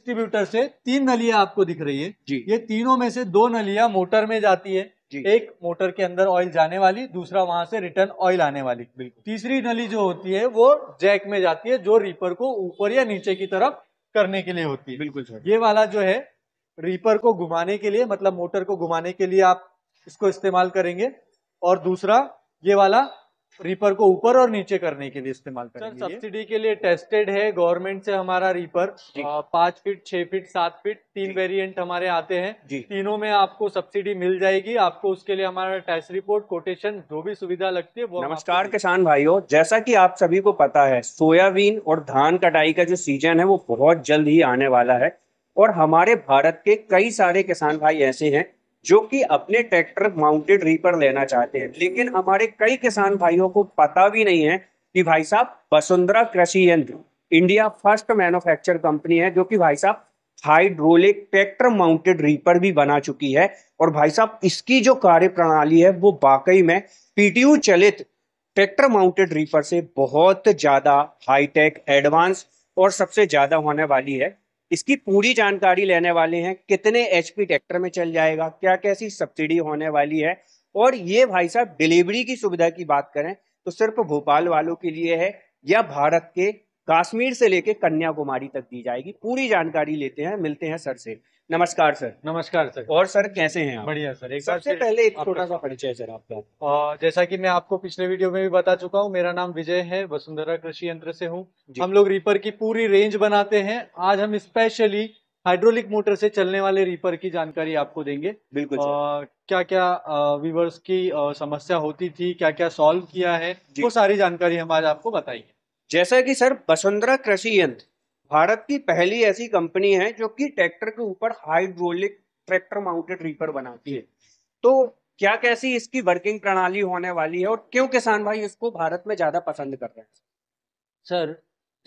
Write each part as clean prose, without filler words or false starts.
Distributor से 3 नलियां आपको दिख रही है जी। ये तीनों में से 2 नलियां मोटर में जाती है जी। एक मोटर के अंदर ऑयल जाने वाली, दूसरा वहां से रिटर्न ऑयल आने वाली। बिल्कुल। तीसरी नली जो होती है वो जैक में जाती है, जो रीपर को ऊपर या नीचे की तरफ करने के लिए होती है। बिल्कुल सर। ये वाला जो है रीपर को घुमाने के लिए, मतलब मोटर को घुमाने के लिए आप इसको इस्तेमाल करेंगे, और दूसरा ये वाला रीपर को ऊपर और नीचे करने के लिए इस्तेमाल करेंगे। सर सब्सिडी के लिए टेस्टेड है गवर्नमेंट से हमारा reaper. 5 feet, 6 feet, 7 feet 3 variant हमारे आते हैं। तीनों में आपको सब्सिडी मिल जाएगी। आपको उसके लिए हमारा टेस्ट रिपोर्ट, कोटेशन, जो भी सुविधा लगती है वो। नमस्कार किसान भाइयों, जैसा कि आप सभी को पता है सोयाबीन और धान कटाई का जो सीजन है वो बहुत जल्द ही आने वाला है, और हमारे भारत के कई सारे किसान भाई ऐसे हैं जो कि अपने ट्रैक्टर माउंटेड रीपर लेना चाहते हैं, लेकिन हमारे कई किसान भाइयों को पता भी नहीं है कि भाई साहब वसुंधरा कृषि यंत्र इंडिया फर्स्ट मैन्युफैक्चर कंपनी है, जो कि भाई साहब हाइड्रोलिक ट्रैक्टर माउंटेड रीपर भी बना चुकी है। और भाई साहब इसकी जो कार्य प्रणाली है वो वाकई में पीटीयू चलित ट्रैक्टर माउंटेड रीपर से बहुत ज्यादा हाईटेक, एडवांस और सबसे ज्यादा होने वाली है। इसकी पूरी जानकारी लेने वाले हैं, कितने एचपी ट्रैक्टर में चल जाएगा, क्या कैसी सब्सिडी होने वाली है, और ये भाई साहब डिलीवरी की सुविधा की बात करें तो सिर्फ भोपाल वालों के लिए है या भारत के कश्मीर से लेके कन्याकुमारी तक दी जाएगी। पूरी जानकारी लेते हैं, मिलते हैं सर से। नमस्कार सर। नमस्कार सर। और सर कैसे हैं आप? बढ़िया सर। एक सबसे पहले एक छोटा सा परिचय सर आपका। जैसा कि मैं आपको पिछले वीडियो में भी बता चुका हूँ, मेरा नाम विजय है, वसुंधरा कृषि यंत्र से हूँ। हम लोग रीपर की पूरी रेंज बनाते हैं। आज हम स्पेशली हाइड्रोलिक मोटर से चलने वाले रीपर की जानकारी आपको देंगे। बिल्कुल। क्या क्या व्यूवर्स की समस्या होती थी, क्या क्या सॉल्व किया है, वो सारी जानकारी हम आज आपको बताएंगे। जैसा कि सर वसुंधरा कृषि यंत्र भारत की पहली ऐसी कंपनी है जो कि ट्रैक्टर के ऊपर हाइड्रोलिक ट्रैक्टर माउंटेड रीपर बनाती है। तो क्या कैसी इसकी वर्किंग प्रणाली होने वाली है और क्यों किसान भाई इसको भारत में ज्यादा पसंद कर रहे हैं? सर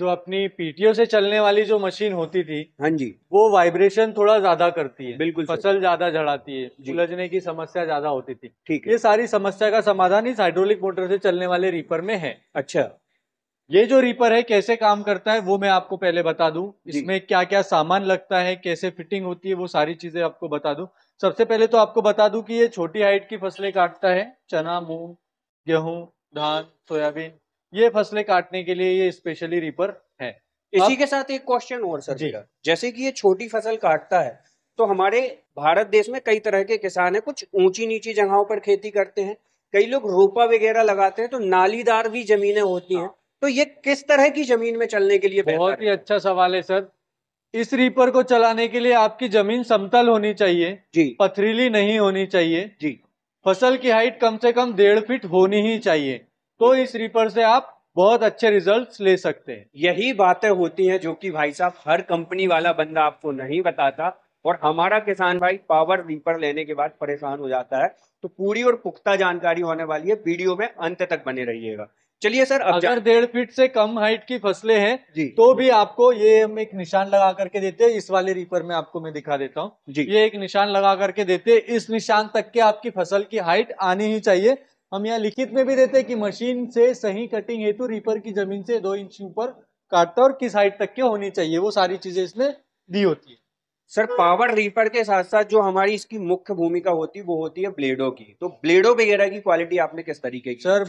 जो अपनी पीटीओ से चलने वाली जो मशीन होती थी, हाँ जी, वो वाइब्रेशन थोड़ा ज्यादा करती है। बिल्कुल। फसल ज्यादा झड़ाती है, उलझने की समस्या ज्यादा होती थी। ठीक है। ये सारी समस्या का समाधान इस हाइड्रोलिक मोटर से चलने वाले रीपर में है। अच्छा, ये जो रीपर है कैसे काम करता है वो मैं आपको पहले बता दूं। इसमें क्या क्या सामान लगता है, कैसे फिटिंग होती है, वो सारी चीजें आपको बता दूं। सबसे पहले तो आपको बता दूं कि ये छोटी हाइट की फसलें काटता है। चना, मूंग, गेहूं, धान, सोयाबीन, ये फसलें काटने के लिए ये स्पेशली रीपर है। इसी के साथ एक क्वेश्चन और सर जी, जैसे कि ये छोटी फसल काटता है तो हमारे भारत देश में कई तरह के किसान हैं, कुछ ऊंची नीची जगहों पर खेती करते हैं, कई लोग रोपा वगैरह लगाते हैं, तो नालीदार भी जमीनें होती हैं, तो ये किस तरह की जमीन में चलने के लिए बहुत ही अच्छा सवाल है सर। इस रीपर को चलाने के लिए आपकी जमीन समतल होनी चाहिए जी, पथरीली नहीं होनी चाहिए जी, फसल की हाइट कम से कम 1.5 फीट होनी ही चाहिए। तो इस रीपर से आप बहुत अच्छे रिजल्ट्स ले सकते हैं। यही बातें होती हैं जो कि भाई साहब हर कंपनी वाला बंदा आपको नहीं बताता, और हमारा किसान भाई पावर रीपर लेने के बाद परेशान हो जाता है। तो पूरी और पुख्ता जानकारी होने वाली है, वीडियो में अंत तक बने रहिएगा। चलिए सर, अब अगर 1.5 फीट से कम हाइट की फसलें हैं तो भी आपको ये हम एक निशान लगा करके देते हैं। इस वाले रीपर में आपको मैं दिखा देता हूँ, ये एक निशान लगा करके देते हैं। इस निशान तक के आपकी फसल की हाइट आनी ही चाहिए। हम यहाँ लिखित में भी देते हैं कि मशीन से सही कटिंग हेतु रीपर की जमीन से 2 इंच ऊपर काटता और किस हाइट तक की होनी चाहिए, वो सारी चीजें इसमें दी होती है। सर पावर रीपर के साथ साथ जो हमारी इसकी मुख्य भूमिका होती है वो होती है ब्लेडों की। तो ब्लेडों वगैरह की क्वालिटी आपने किस तरीके की? सर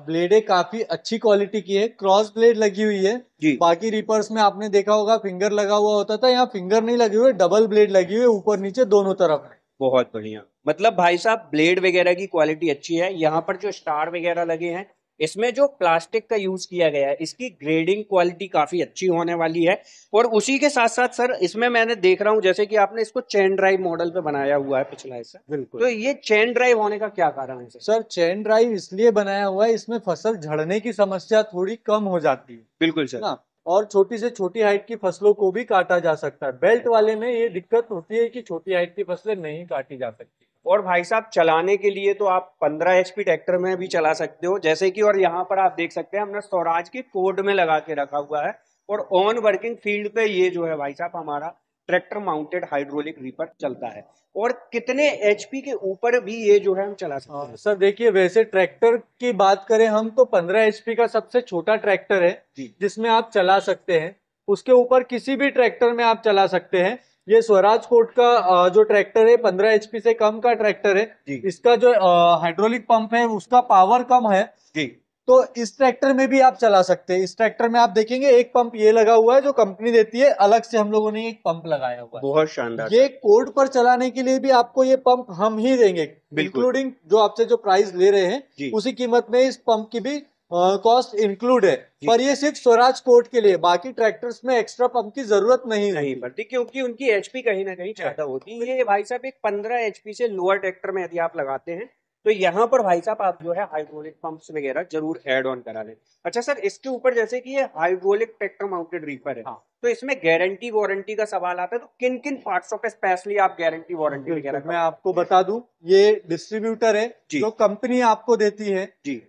ब्लेडें काफी अच्छी क्वालिटी की है, क्रॉस ब्लेड लगी हुई है जी। बाकी रीपर्स में आपने देखा होगा फिंगर लगा हुआ होता था, यहाँ फिंगर नहीं लगी हुई, डबल ब्लेड लगी हुई है, ऊपर नीचे दोनों तरफ है। बहुत बढ़िया। मतलब भाई साहब ब्लेड वगैरह की क्वालिटी अच्छी है। यहाँ पर जो स्टार वगैरह लगे हैं, इसमें जो प्लास्टिक का यूज किया गया है, इसकी ग्रेडिंग क्वालिटी काफी अच्छी होने वाली है। और उसी के साथ साथ सर इसमें मैंने देख रहा हूँ जैसे कि आपने इसको चेन ड्राइव मॉडल पे बनाया हुआ है पिछला हिस्सा। बिल्कुल। तो ये चेन ड्राइव होने का क्या कारण है सर? चेन ड्राइव इसलिए बनाया हुआ है, इसमें फसल झड़ने की समस्या थोड़ी कम हो जाती है। बिल्कुल सर ना, और छोटी से छोटी हाइट की फसलों को भी काटा जा सकता है। बेल्ट वाले में ये दिक्कत होती है कि छोटी हाइट की फसलें नहीं काटी जा सकती। और भाई साहब चलाने के लिए तो आप 15 एचपी ट्रैक्टर में भी चला सकते हो, जैसे कि, और यहाँ पर आप देख सकते हैं हमने स्वराज के कोड में लगा के रखा हुआ है, और ऑन वर्किंग फील्ड पे ये जो है भाई साहब हमारा ट्रैक्टर माउंटेड हाइड्रोलिक रीपर चलता है। और कितने एचपी के ऊपर भी ये जो है हम चला सकते हैं? सर देखिए, वैसे ट्रैक्टर की बात करें हम तो 15 एचपी का सबसे छोटा ट्रैक्टर है जिसमें आप चला सकते हैं। उसके ऊपर किसी भी ट्रैक्टर में आप चला सकते हैं। ये स्वराज कोट का जो ट्रैक्टर है 15 HP से कम का ट्रैक्टर है। इसका जो हाइड्रोलिक पंप है उसका पावर कम है जी। तो इस ट्रैक्टर में भी आप चला सकते हैं। इस ट्रैक्टर में आप देखेंगे एक पंप ये लगा हुआ है जो कंपनी देती है, अलग से हम लोगों ने एक पंप लगाया हुआ है। बहुत शानदार। ये कोड पर चलाने के लिए भी आपको ये पंप हम ही देंगे, इंक्लूडिंग जो आपसे जो प्राइस ले रहे हैं उसी कीमत में इस पंप की भी कॉस्ट इंक्लूड है। पर ये सिर्फ स्वराज कोट के लिए, बाकी ट्रैक्टर्स में एक्स्ट्रा पंप की जरूरत नहीं पड़ती क्योंकि उनकी एचपी कहीं ना कहीं ज्यादा होती है। ये भाई साहब एक 15 HP से लोअर ट्रैक्टर में यदि आप लगाते हैं तो यहाँ पर भाई साहब आप जो है हाइड्रोलिक पंप्स वगैरह जरूर ऐड ऑन करा लें। अच्छा सर, इसके ऊपर जैसे कि ये हाइड्रोलिक ट्रैक्टर माउंटेड रीपर है, तो इसमें गारंटी वारंटी का सवाल आता है, तो किन किन पार्ट्स ऑफ स्पेशली आप गारंटी वारंटी वगैरह? मैं आपको बता दूं, ये डिस्ट्रीब्यूटर है जो कंपनी आपको देती है जी।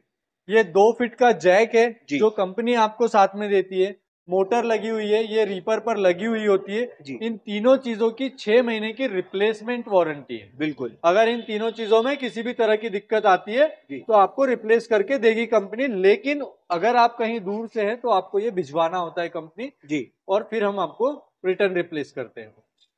ये 2 फीट का जैक है जो कंपनी आपको साथ में देती है। मोटर लगी हुई है, ये रीपर पर लगी हुई होती है। इन तीनों चीजों की 6 महीने की रिप्लेसमेंट वारंटी है। बिल्कुल, अगर इन तीनों चीजों में किसी भी तरह की दिक्कत आती है तो आपको रिप्लेस करके देगी कंपनी। लेकिन अगर आप कहीं दूर से हैं तो आपको ये भिजवाना होता है कंपनी जी, और फिर हम आपको रिटर्न रिप्लेस करते हैं।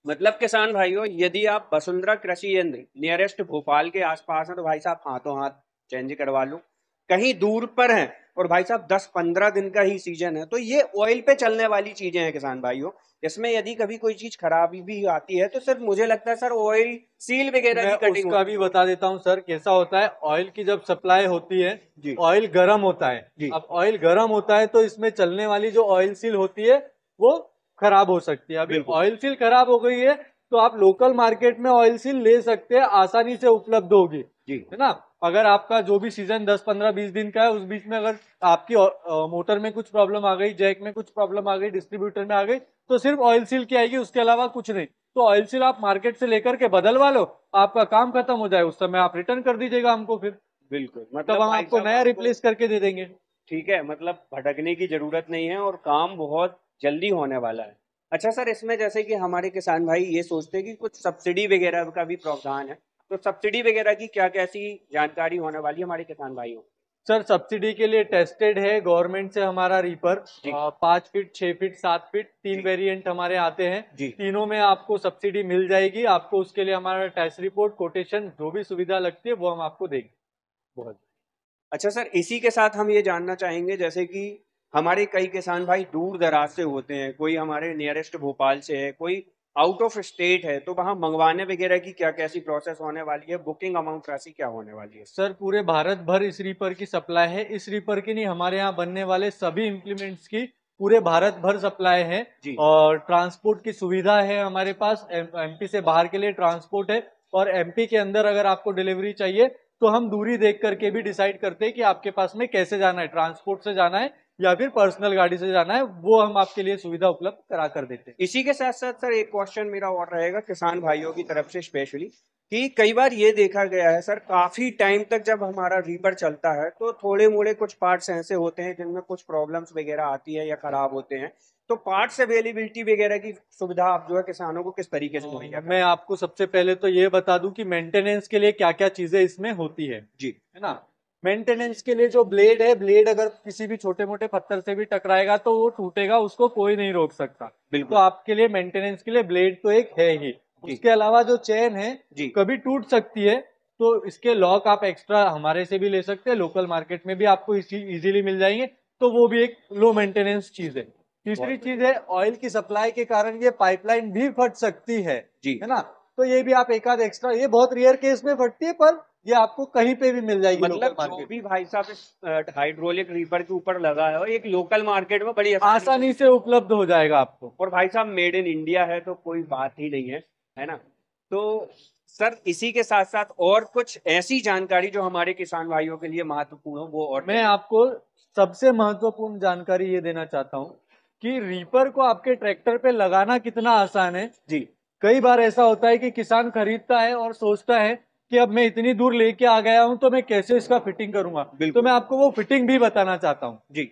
मतलब किसान भाइयों, यदि आप वसुंधरा कृषि यंत्र नियरेस्ट भोपाल के आसपास हैं तो भाई साहब हाथों हाथ चेंज करवा लो। कहीं दूर पर हैं और भाई साहब 10-15 दिन का ही सीजन है तो ये ऑयल पे चलने वाली चीजें हैं किसान भाइयों। इसमें यदि कभी कोई चीज खराबी भी आती है तो सर मुझे लगता है सर ऑयल सील वगैरह की कटिंग का भी बता देता हूँ सर कैसा होता है। ऑयल की जब सप्लाई होती है ऑयल गर्म होता है। अब ऑयल गर्म होता है तो इसमें चलने वाली जो ऑयल सील होती है वो खराब हो सकती है। अभी ऑयल सील खराब हो गई है तो आप लोकल मार्केट में ऑयल सील ले सकते हैं, आसानी से उपलब्ध होगी है ना। अगर आपका जो भी सीजन 10, 15, 20 दिन का है उस बीच में अगर आपकी मोटर में कुछ प्रॉब्लम आ गई, जैक में कुछ प्रॉब्लम आ गई, डिस्ट्रीब्यूटर में आ गई तो सिर्फ ऑयल सील की आएगी, उसके अलावा कुछ नहीं। तो ऑयल सील आप मार्केट से लेकर के बदलवा लो, आपका काम खत्म हो जाए, उस समय आप रिटर्न कर दीजिएगा हमको फिर। बिल्कुल, मतलब हम आपको नया रिप्लेस करके दे देंगे। ठीक है, मतलब भटकने की जरूरत नहीं है और काम बहुत जल्दी होने वाला है। अच्छा सर, इसमें जैसे कि हमारे किसान भाई ये सोचते हैं कि कुछ सब्सिडी वगैरह का भी प्रावधान है, तो सब्सिडी वगैरह की क्या कैसी जानकारी होने वाली है हमारे किसान भाइयों? सर सब्सिडी के लिए टेस्टेड है गवर्नमेंट से हमारा reaper. 5 feet, 6 feet, 7 feet 3 variant हमारे आते हैं। तीनों में आपको सब्सिडी मिल जाएगी। आपको उसके लिए हमारा टेस्ट रिपोर्ट, कोटेशन, जो भी सुविधा लगती है वो हम आपको देंगे। बहुत अच्छा सर, इसी के साथ हम ये जानना चाहेंगे जैसे कि हमारे कई किसान भाई दूर दराज से होते हैं, कोई हमारे नियरेस्ट भोपाल से है, कोई आउट ऑफ स्टेट है, तो वहां मंगवाने वगैरह की क्या कैसी प्रोसेस होने वाली है, बुकिंग अमाउंट राशि क्या होने वाली है? सर पूरे भारत भर इस रीपर की सप्लाई है। इस रीपर की नहीं, हमारे यहाँ बनने वाले सभी इम्प्लीमेंट्स की पूरे भारत भर सप्लाई है। और ट्रांसपोर्ट की सुविधा है हमारे पास। एमपी से बाहर के लिए ट्रांसपोर्ट है, और एमपी के अंदर अगर आपको डिलीवरी चाहिए तो हम दूरी देख करके भी डिसाइड करते हैं कि आपके पास में कैसे जाना है, ट्रांसपोर्ट से जाना है या फिर पर्सनल गाड़ी से जाना है, वो हम आपके लिए सुविधा उपलब्ध करा कर देते हैं। इसी के साथ साथ सर एक क्वेश्चन मेरा और रहेगा किसान भाइयों की तरफ से स्पेशली, कि कई बार ये देखा गया है सर काफी टाइम तक जब हमारा रीपर चलता है तो थोड़े मोड़े कुछ पार्ट्स ऐसे होते हैं जिनमें कुछ प्रॉब्लम्स वगैरह आती है या खराब होते हैं, तो पार्ट्स अवेलेबिलिटी वगैरह की सुविधा आप जो है किसानों को किस तरीके से मुहैया? मैं आपको सबसे पहले तो ये बता दूं कि मेंटेनेंस के लिए क्या क्या चीजें इसमें होती है जी, है ना। मेंटेनेंस के लिए जो ब्लेड है, ब्लेड अगर किसी भी छोटे मोटे पत्थर से भी टकराएगा तो वो टूटेगा, उसको कोई नहीं रोक सकता। तो आपके लिए मेंटेनेंस के लिए ब्लेड तो एक है ही। उसके अलावा जो चेन है कभी टूट सकती है तो इसके लॉक आप एक्स्ट्रा हमारे से भी ले सकते हैं, लोकल मार्केट में भी आपको इजीली मिल जाएंगे, तो वो भी एक लो मेंटेनेंस चीज है। तीसरी चीज है, ऑयल की सप्लाई के कारण ये पाइपलाइन भी फट सकती है जी, है ना। तो ये भी आप एक आध एक्स्ट्रा, ये बहुत रेयर केस में फटती है पर ये आपको कहीं पे भी मिल जाएगी। मतलब जो भी भाई साहब इस हाइड्रोलिक रीपर के ऊपर लगा है एक लोकल मार्केट में बड़ी आसानी से उपलब्ध हो जाएगा आपको। और भाई साहब मेड इन इंडिया है तो कोई बात ही नहीं है ना। तो सर इसी के साथ साथ और कुछ ऐसी जानकारी जो हमारे किसान भाइयों के लिए महत्वपूर्ण हो वो, और मैं आपको सबसे महत्वपूर्ण जानकारी ये देना चाहता हूँ कि रीपर को आपके ट्रैक्टर पे लगाना कितना आसान है जी। कई बार ऐसा होता है कि किसान खरीदता है और सोचता है कि अब मैं इतनी दूर लेके आ गया हूं तो मैं कैसे इसका फिटिंग करूंगा, तो मैं आपको वो फिटिंग भी बताना चाहता हूं जी।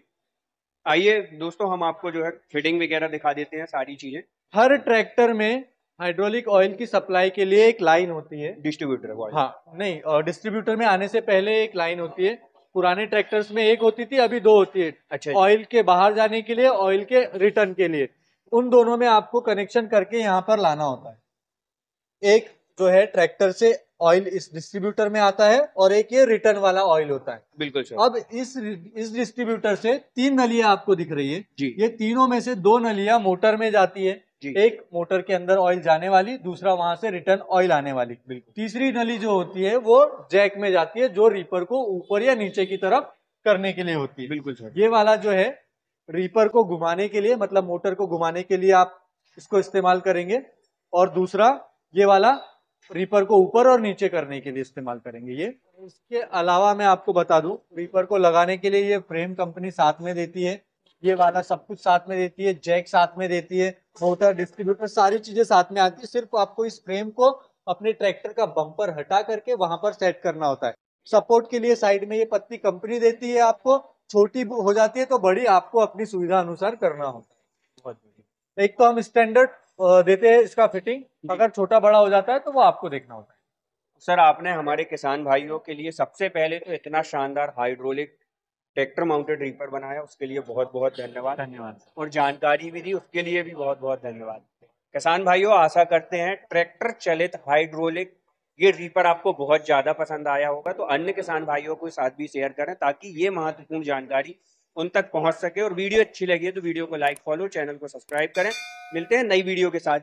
आइए दोस्तों, हम आपको जो है फिटिंग वगैरह दिखा देते हैं सारी चीजें। हर ट्रैक्टर में हाइड्रोलिक ऑयल की सप्लाई के लिए एक लाइन होती है, डिस्ट्रीब्यूटर। हाँ नहीं, डिस्ट्रीब्यूटर में आने से पहले एक लाइन होती है। पुराने ट्रैक्टर्स में एक होती थी, अभी 2 होती है। अच्छा। ऑयल के बाहर जाने के लिए, ऑयल के रिटर्न के लिए। उन दोनों में आपको कनेक्शन करके यहाँ पर लाना होता है। एक जो है ट्रैक्टर से ऑयल इस डिस्ट्रीब्यूटर में आता है और एक ये रिटर्न वाला ऑयल होता है। बिल्कुल सर। अब इस डिस्ट्रीब्यूटर से 3 नलियां आपको दिख रही है जी। ये तीनों में से 2 नलियां मोटर में जाती है जी। एक मोटर के अंदर ऑयल जाने वाली, दूसरा वहां से रिटर्न ऑयल आने वाली। तीसरी नली जो होती है वो जैक में जाती है जो रीपर को ऊपर या नीचे की तरफ करने के लिए होती है। बिल्कुल सर। ये वाला जो है रीपर को घुमाने के लिए, मतलब मोटर को घुमाने के लिए आप इसको इस्तेमाल करेंगे, और दूसरा ये वाला रीपर को ऊपर और नीचे करने के लिए इस्तेमाल करेंगे। ये इसके अलावा मैं आपको बता दूं, रीपर को लगाने के लिए ये फ्रेम कंपनी साथ में देती है, ये वाला सब कुछ साथ में देती है, जैक साथ में देती है, मोटर, डिस्ट्रीब्यूटर, सारी चीजें साथ में आती है। सिर्फ आपको इस फ्रेम को अपने ट्रैक्टर का बम्पर हटा करके वहां पर सेट करना होता है। सपोर्ट के लिए साइड में ये पत्ती कंपनी देती है, आपको छोटी हो जाती है तो बड़ी आपको अपनी सुविधा अनुसार करना होता है। एक तो हम स्टैंडर्ड देते हैं इसका फिटिंग, अगर छोटा बड़ा हो जाता है तो वो आपको देखना होता है। सर आपने हमारे किसान भाइयों के लिए सबसे पहले तो इतना शानदार हाइड्रोलिक ट्रैक्टर माउंटेड रीपर बनाया, उसके लिए बहुत बहुत धन्यवाद। और जानकारी भी दी, उसके लिए भी बहुत बहुत धन्यवाद। किसान भाइयों, आशा करते हैं ट्रैक्टर चलित हाइड्रोलिक ये रीपर आपको बहुत ज़्यादा पसंद आया होगा, तो अन्य किसान भाइयों को साथ भी शेयर करें ताकि ये महत्वपूर्ण जानकारी उन तक पहुंच सके। और वीडियो अच्छी लगी है तो वीडियो को लाइक, फॉलो, चैनल को सब्सक्राइब करें। मिलते हैं नई वीडियो के साथ।